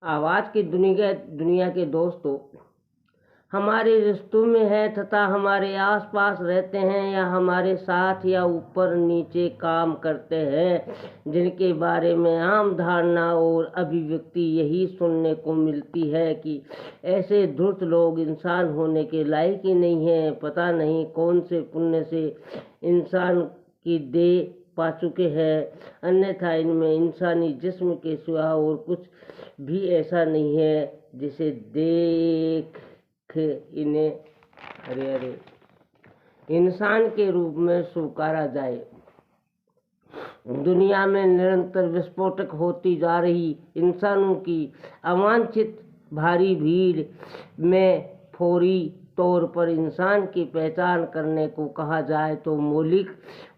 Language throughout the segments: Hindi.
आवाज़ की दुनिया के दोस्तों, हमारे रिश्तों में है तथा हमारे आसपास रहते हैं या हमारे साथ या ऊपर नीचे काम करते हैं, जिनके बारे में आम धारणा और अभिव्यक्ति यही सुनने को मिलती है कि ऐसे धूर्त लोग इंसान होने के लायक ही नहीं है। पता नहीं कौन से पुण्य से इंसान की देह पा चुके हैं, अन्यथा इनमें इंसानी जिस्म के सिवा और कुछ भी ऐसा नहीं है जिसे देख इन्हें अरे इंसान के रूप में स्वीकारा जाए। दुनिया में निरंतर विस्फोटक होती जा रही इंसानों की अवांछित भारी भीड़ में फौरी तौर पर इंसान की पहचान करने को कहा जाए तो मौलिक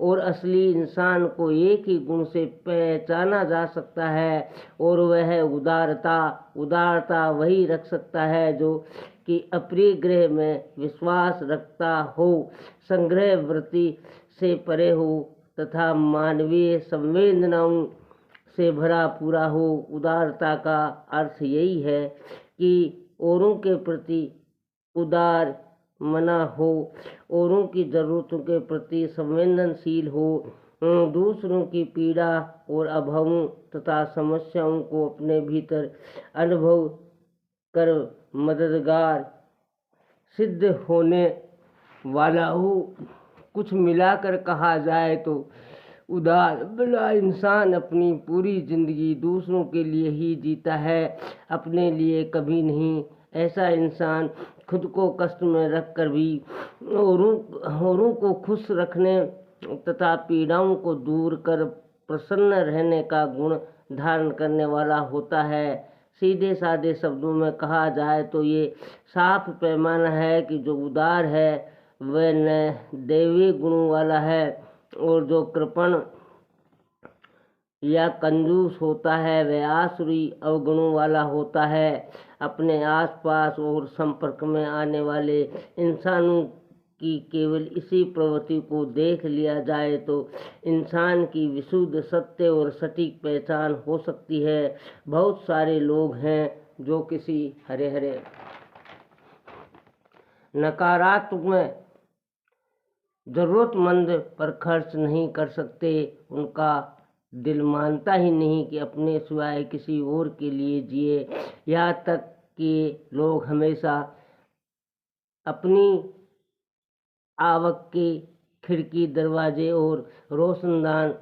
और असली इंसान को एक ही गुण से पहचाना जा सकता है, और वह उदारता वही रख सकता है जो कि अप्रिय ग्रह में विश्वास रखता हो, संग्रह वृत्ति से परे हो तथा मानवीय संवेदनाओं से भरा पूरा हो। उदारता का अर्थ यही है कि औरों के प्रति उदार मना हो, औरों की ज़रूरतों के प्रति संवेदनशील हो, दूसरों की पीड़ा और अभावों तथा समस्याओं को अपने भीतर अनुभव कर मददगार सिद्ध होने वाला हो। कुछ मिलाकर कहा जाए तो उदार भला इंसान अपनी पूरी जिंदगी दूसरों के लिए ही जीता है, अपने लिए कभी नहीं। ऐसा इंसान खुद को कष्ट में रखकर भी औरों को खुश रखने तथा पीड़ाओं को दूर कर प्रसन्न रहने का गुण धारण करने वाला होता है। सीधे साधे शब्दों में कहा जाए तो ये साफ पैमाना है कि जो उदार है वह न दैवी गुणों वाला है, और जो कृपण या कंजूस होता है वह आसुरी अवगुणों वाला होता है। अपने आसपास और संपर्क में आने वाले इंसानों की केवल इसी प्रवृत्ति को देख लिया जाए तो इंसान की विशुद्ध सत्य और सटीक पहचान हो सकती है। बहुत सारे लोग हैं जो किसी हरे नकारात्मक ज़रूरतमंद पर खर्च नहीं कर सकते। उनका दिल मानता ही नहीं कि अपने सिवाय किसी और के लिए जिए। यहाँ तक कि लोग हमेशा अपनी आवक के खिड़की दरवाजे और रोशनदान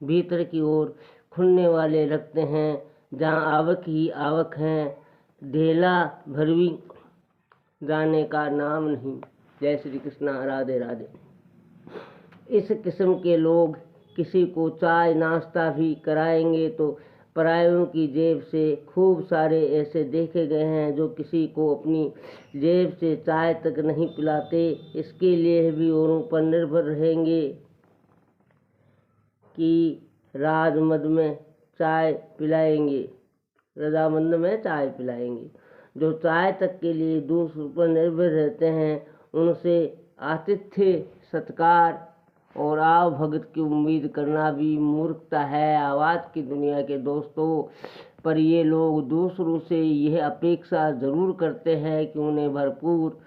भीतर की ओर खुलने वाले रखते हैं, जहाँ आवक ही आवक है, ढेला भरवी जाने का नाम नहीं। जय श्री कृष्णा, राधे राधे। इस किस्म के लोग किसी को चाय नाश्ता भी कराएंगे तो परायों की जेब से खूब सारे ऐसे देखे गए हैं जो किसी को अपनी जेब से चाय तक नहीं पिलाते। इसके लिए भी औरों पर निर्भर रहेंगे कि रजामंद में चाय पिलाएंगे। जो चाय तक के लिए दूसरों पर निर्भर रहते हैं, उनसे आतिथ्य सत्कार और आवभगत की उम्मीद करना भी मूर्खता है। आवाज़ की दुनिया के दोस्तों, पर ये लोग दूसरों से यह अपेक्षा ज़रूर करते हैं कि उन्हें भरपूर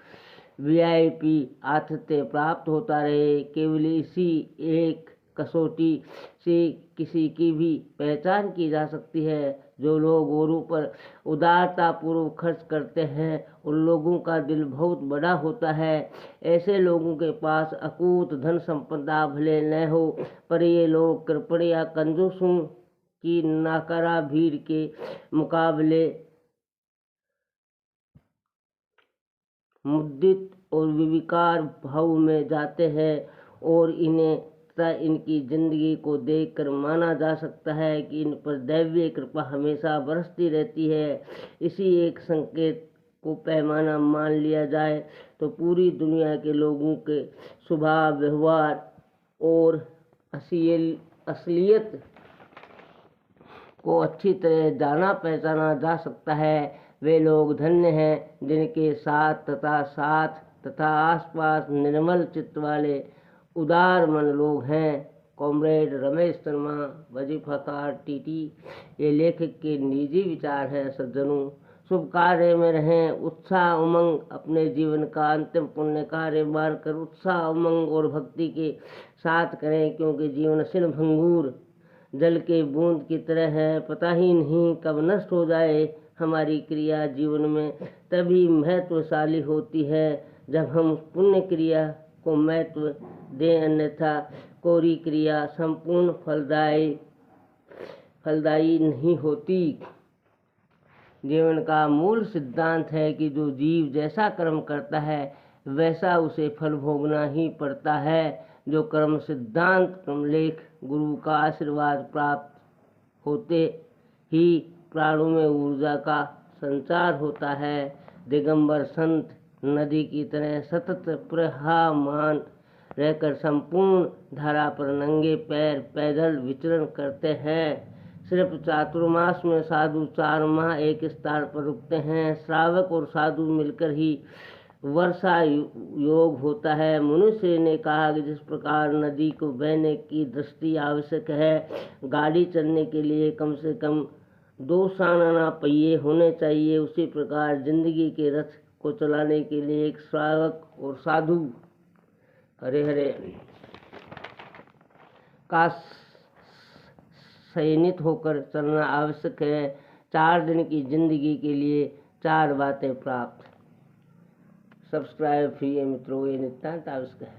VIP आतिथ्य प्राप्त होता रहे। केवल इसी एक कसौटी से किसी की भी पहचान की जा सकती है। जो लोग औरों पर उदारतापूर्वक खर्च करते हैं, उन लोगों का दिल बहुत बड़ा होता है। ऐसे लोगों के पास अकूत धन संपदा भले न हो, पर ये लोग कृपण या कंजूसों की नाकारा भीड़ के मुकाबले मुद्दित और विविकार भाव में जाते हैं, और इन्हें तथा इनकी जिंदगी को देखकर माना जा सकता है कि इन पर दैवीय कृपा हमेशा बरसती रहती है। इसी एक संकेत को पैमाना मान लिया जाए तो पूरी दुनिया के लोगों के स्वभाव व्यवहार और असलियत को अच्छी तरह जाना पहचाना जा सकता है। वे लोग धन्य हैं जिनके साथ तथा आसपास निर्मल चित्त वाले उदार मन लोग हैं। कॉमरेड रमेश शर्मा, वजीफाकार टीटी। ये लेखक के निजी विचार हैं। सज्जनों, शुभ कार्य में रहें, उत्साह उमंग अपने जीवन का अंतिम पुण्य कार्य मानकर उत्साह उमंग और भक्ति के साथ करें, क्योंकि जीवन क्षण भंगुर जल के बूंद की तरह है। पता ही नहीं कब नष्ट हो जाए। हमारी क्रिया जीवन में तभी महत्वशाली होती है जब हम उस पुण्य क्रिया को महत्व दें, अन्यथा कोरी क्रिया संपूर्ण फलदायी नहीं होती। जीवन का मूल सिद्धांत है कि जो जीव जैसा कर्म करता है वैसा उसे फल भोगना ही पड़ता है। जो कर्म सिद्धांत क्रमलेख गुरु का आशीर्वाद प्राप्त होते ही प्राणों में ऊर्जा का संचार होता है। दिगंबर संत नदी की तरह सतत प्रवाहमान रहकर संपूर्ण धारा पर नंगे पैर पैदल विचरण करते हैं। सिर्फ चातुर्मास में साधु 4 माह एक स्थान पर रुकते हैं। श्रावक और साधु मिलकर ही वर्षा योग होता है। मनुष्य ने कहा कि जिस प्रकार नदी को बहने की दृष्टि आवश्यक है, गाड़ी चलने के लिए कम से कम 2 सालाना पहिए होने चाहिए, उसी प्रकार जिंदगी के रथ को चलाने के लिए एक श्रावक और साधु हरे हरे का संयमित होकर चलना आवश्यक है। 4 दिन की जिंदगी के लिए 4 बातें प्राप्त। सब्सक्राइब फ्री है मित्रों, ये नितांत आवश्यक है।